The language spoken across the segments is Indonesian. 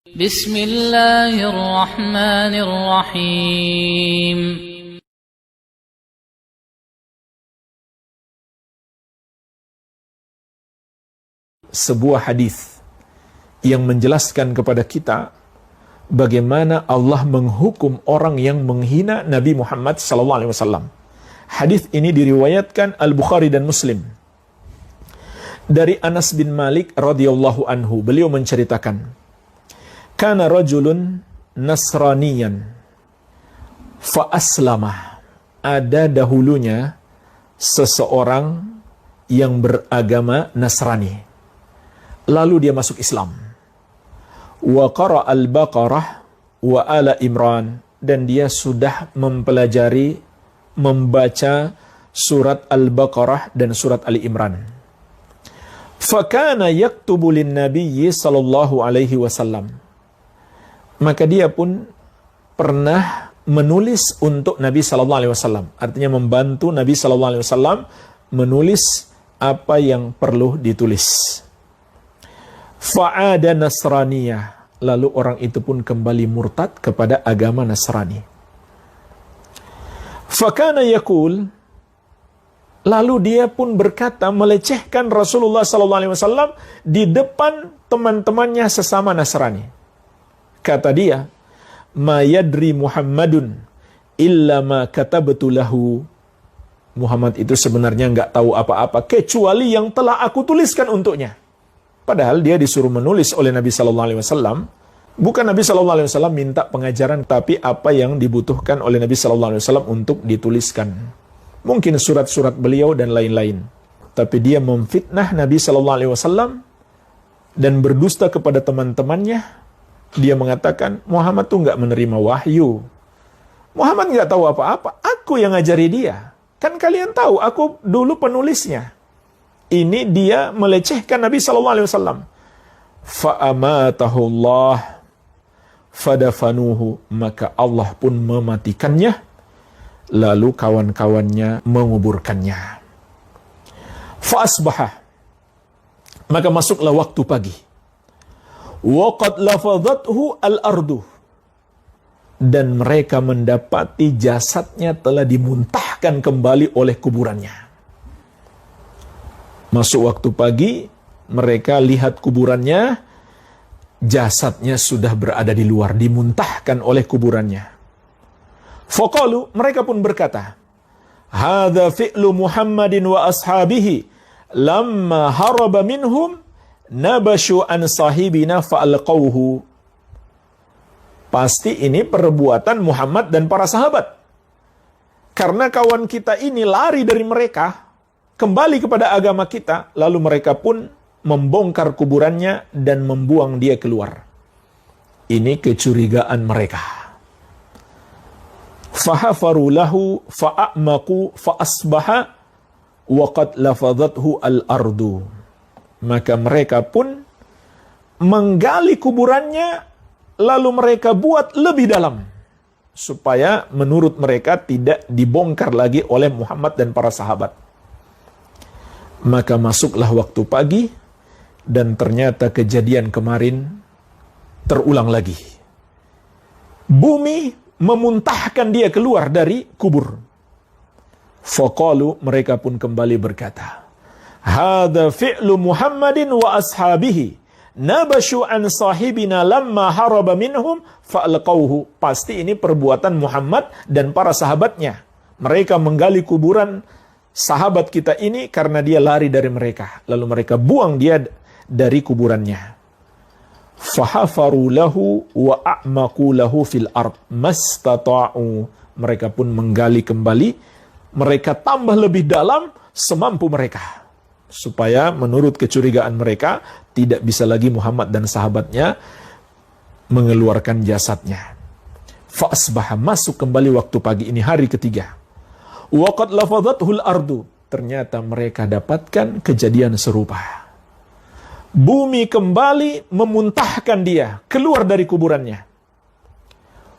Bismillahirrahmanirrahim. Sebuah hadis yang menjelaskan kepada kita bagaimana Allah menghukum orang yang menghina Nabi Muhammad SAW. Hadis ini diriwayatkan Al-Bukhari dan Muslim. Dari Anas bin Malik radhiyallahu anhu, beliau menceritakan, kana rajulun nasraniyan fa aslama. Ada dahulunya seseorang yang beragama Nasrani, lalu dia masuk Islam. Wa qara al-Baqarah wa ala Imran, dan dia sudah mempelajari membaca surat Al-Baqarah dan surat Ali Imran. Fakana yaktubu lin-nabiyyi sallallahu alaihi wasallam. Maka dia pun pernah menulis untuk Nabi sallallahu alaihi wasallam. Artinya membantu Nabi sallallahu alaihi wasallam menulis apa yang perlu ditulis. Fa'ada Nasraniyah, lalu orang itu pun kembali murtad kepada agama Nasrani. Fakana yaqul, lalu dia pun berkata melecehkan Rasulullah SAW di depan teman-temannya sesama Nasrani. Kata dia, ma yadri Muhammadun illa ma katabtu lahu. Muhammad itu sebenarnya nggak tahu apa-apa kecuali yang telah aku tuliskan untuknya. Padahal dia disuruh menulis oleh Nabi SAW. Bukan Nabi SAW minta pengajaran, tapi apa yang dibutuhkan oleh Nabi SAW untuk dituliskan. Mungkin surat-surat beliau dan lain-lain. Tapi dia memfitnah Nabi SAW dan berdusta kepada teman-temannya. Dia mengatakan, Muhammad tuh nggak menerima wahyu. Muhammad nggak tahu apa-apa. Aku yang ngajari dia. Kan kalian tahu, aku dulu penulisnya. Ini dia melecehkan Nabi SAW. Fa'amatahullah fadafanuhu. Maka Allah pun mematikannya. Lalu kawan-kawannya menguburkannya. Fa'asbahah. Maka masuklah waktu pagi. Waqad lafadhathu al-ardu. Dan mereka mendapati jasadnya telah dimuntahkan kembali oleh kuburannya. Masuk waktu pagi, mereka lihat kuburannya, jasadnya sudah berada di luar, dimuntahkan oleh kuburannya. Faqalu, mereka pun berkata, hadza fi'lu Muhammadin wa ashabihi lamma haraba minhum nabashu an sahibina fa'alqawhu. Pasti ini perbuatan Muhammad dan para sahabat. Karena kawan kita ini lari dari mereka, kembali kepada agama kita, lalu mereka pun membongkar kuburannya dan membuang dia keluar. Ini kecurigaan mereka. Fahafaru lahu fa'amaku fa'asbaha waqad lafadhathu al-ardu. Maka mereka pun menggali kuburannya, lalu mereka buat lebih dalam, supaya menurut mereka tidak dibongkar lagi oleh Muhammad dan para sahabat. Maka masuklah waktu pagi, dan ternyata kejadian kemarin terulang lagi. Bumi memuntahkan dia keluar dari kubur. Faqalu, mereka pun kembali berkata, hadza fi'lu Muhammadin wa ashabihi nabashu an sahibina lamma haraba minhum fa'alqawhu. Pasti ini perbuatan Muhammad dan para sahabatnya. Mereka menggali kuburan sahabat kita ini karena dia lari dari mereka, lalu mereka buang dia dari kuburannya. Fahafaru lahu wa a'maku lahu fil ard mastata'u. Mereka pun menggali kembali, mereka tambah lebih dalam semampu mereka, supaya menurut kecurigaan mereka tidak bisa lagi Muhammad dan sahabatnya mengeluarkan jasadnya. Fa'asbaha, masuk kembali waktu pagi, ini hari ketiga. Waqad lafadhathul ardu. Ternyata mereka dapatkan kejadian serupa. Bumi kembali memuntahkan dia keluar dari kuburannya.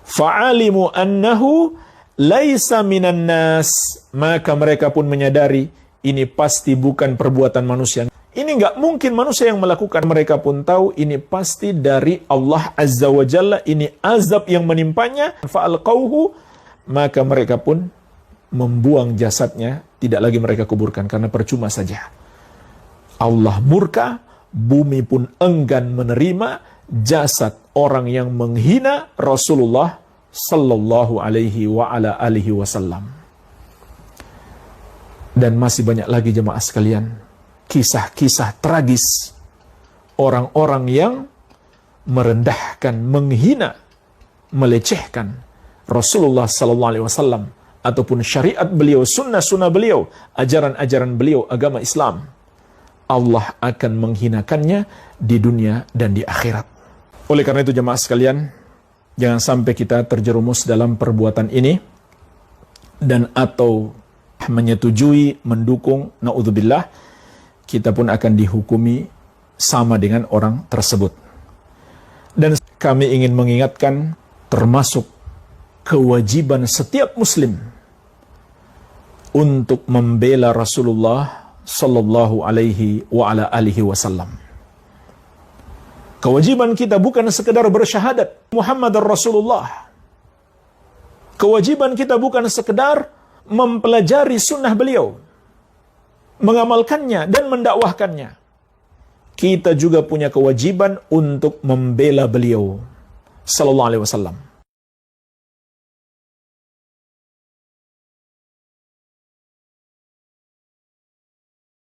Fa'alimu annahu laisa minan nas. Maka mereka pun menyadari ini pasti bukan perbuatan manusia. Ini nggak mungkin manusia yang melakukan. Mereka pun tahu ini pasti dari Allah Azza wa Jalla, ini azab yang menimpanya. Fa'alqauhu, maka mereka pun membuang jasadnya, tidak lagi mereka kuburkan karena percuma saja. Allah murka, bumi pun enggan menerima jasad orang yang menghina Rasulullah sallallahu alaihi wa ala alihi wasallam. Dan masih banyak lagi jemaah sekalian, kisah-kisah tragis orang-orang yang merendahkan, menghina, melecehkan Rasulullah sallallahu alaihi wasallam ataupun syariat beliau, sunnah-sunnah beliau, ajaran-ajaran beliau, agama Islam. Allah akan menghinakannya di dunia dan di akhirat. Oleh karena itu jemaah sekalian, jangan sampai kita terjerumus dalam perbuatan ini dan atau menyetujui, mendukung, naudzubillah, kita pun akan dihukumi sama dengan orang tersebut. Dan kami ingin mengingatkan, termasuk kewajiban setiap muslim untuk membela Rasulullah sallallahu alaihi wa ala alihi wasallam. Kewajiban kita bukan sekedar bersyahadat Muhammad Rasulullah. Kewajiban kita bukan sekedar mempelajari sunnah beliau, mengamalkannya dan mendakwahkannya. Kita juga punya kewajiban untuk membela beliau sallallahu alaihi wasallam.